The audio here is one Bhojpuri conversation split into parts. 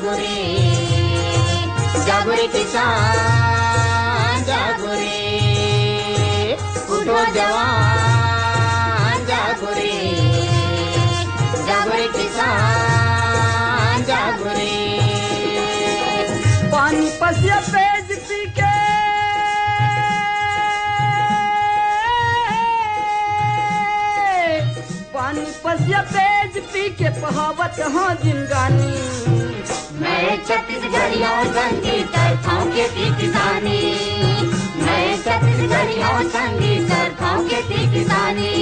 जागो रे, जागो रे किसान जागो रे, उठो जवान जागो रे, जागो रे किसान जागो रे। पानी पसिया पेज पी के पानी पसिया पेज पी के बहावत हाँ जिंदगानी। मैं छत्तीसगढ़ियों संगीत करता हूँ खेती किसानी, मैं छत्तीसगढ़ियों संगीत करता हूँ खेती किसानी।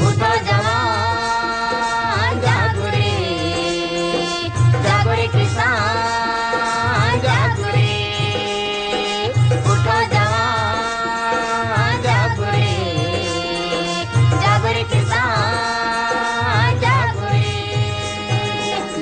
उठो जवान जागो रे, जागो रे किसान जागो रे, उठो जवान जागो रे, जागो रे किसान जागो रे।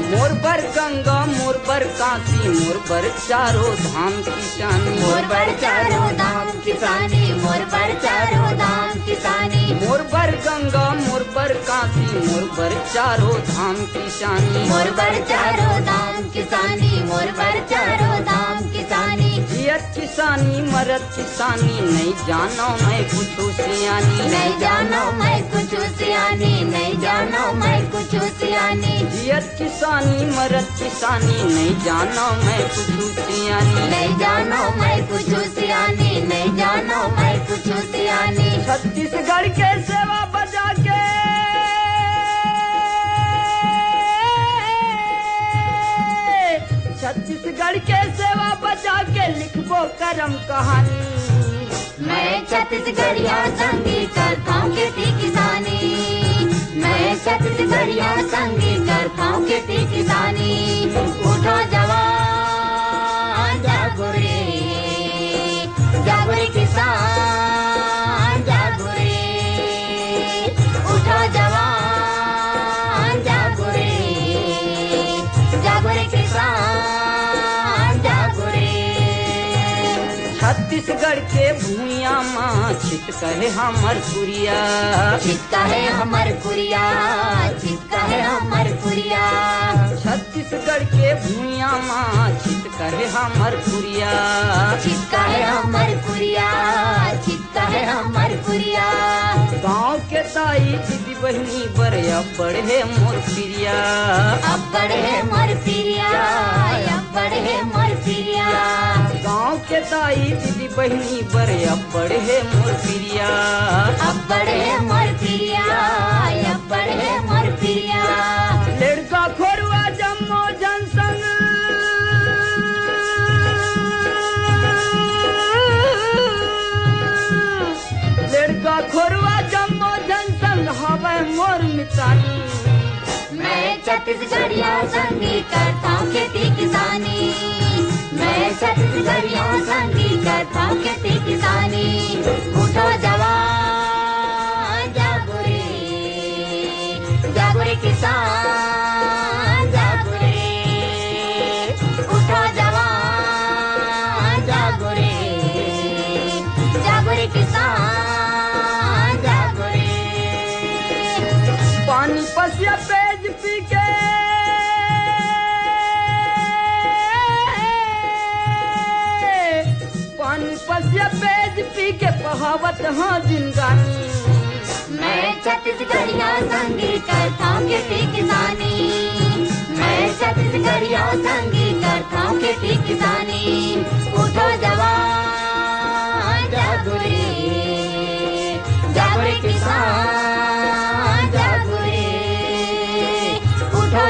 मोर बर गंगा मोर बर काशी मोर बर चारों धाम किसानी। मोर बर चारों धाम किसानी, मोर बर चारों धाम किसानी। मोर बर गंगा मोर बर काशी मोर बर चारों धाम किसानी। मोर बर चारों धाम किसानी, मोर बर चारों धाम किसानी। जियत किसानी मरत किसानी नहीं जानो मैं कुछ सियानी। नहीं जानो मैं कुछ सियानी, नहीं जानो मैं कुछ सियानी। जियत किसानी मरत किसानी नहीं जानो मैं कुछ सियानी। नहीं जानो मैं कुछ सियानी, नहीं जानो मैं कुछ सियानी। छत्तीसगढ़ के सेवा बजा के छत्तीसगढ़ के सेवा बजा के लिखबो करम कहानी। मैं छत्तीसगढ़ियों संगीत करता हूँ खेती किसानी, मैं छत्तीसगढ़ियों संगीत करता हूँ खेती किसानी। उठो जवान जागो रे, जागो रे किसान जागो रे, उठो जवान जागो रे, जागो रे किसान जागो रे। छत्तीसगढ़ के भूमिया माँ छिट कहे हमर पुरिया। चित्ता है हमर कुरिया, चित्ता है हमर कुरिया। छत्तीसगढ़ के भूमिया माँ छिट कहे हमर पुरिया। चित्ता है हमर कुरिया, चित्ता है हमर कुरिया। गाँव के ताई दीदी बहनी बड़े बड़े मोर प्रिया। अब बड़े मोर पिरिया, अब बड़े मोर पिरिया। गाँव के ताई दीदी बहनी बड़े मोर प्रिया। अब बड़े मोर पिरिया, अब बड़े मोर पिरिया। लड़का खोरुआ जम्मो जनसंग लड़का खोरुआ जम्मो जनसंग हवे मोर मितानी। मैं छत्तीसगढ़ियों संगीत करता हूँ खेती किसानी, मैं छत्तीसगढ़ियों संगीत करता हूँ खेती किसानी। उठो जवान जागो रे, जागो रे किसान जागो रे, उठो जवान जागो रे, जागो रे किसान जागो रे। पानी पसिया पेज पी के पानी पसिया पेज पी के बहावत हाँ जिंदगानी। मैं छत्तीसगढ़ियों संगीत करता हूँ खेती किसानी, मैं छत्तीसगढ़ियों संगीत करता हूँ खेती किसानी। उठो जवान जागो रे, जागो रे किसान जागो रे, उठो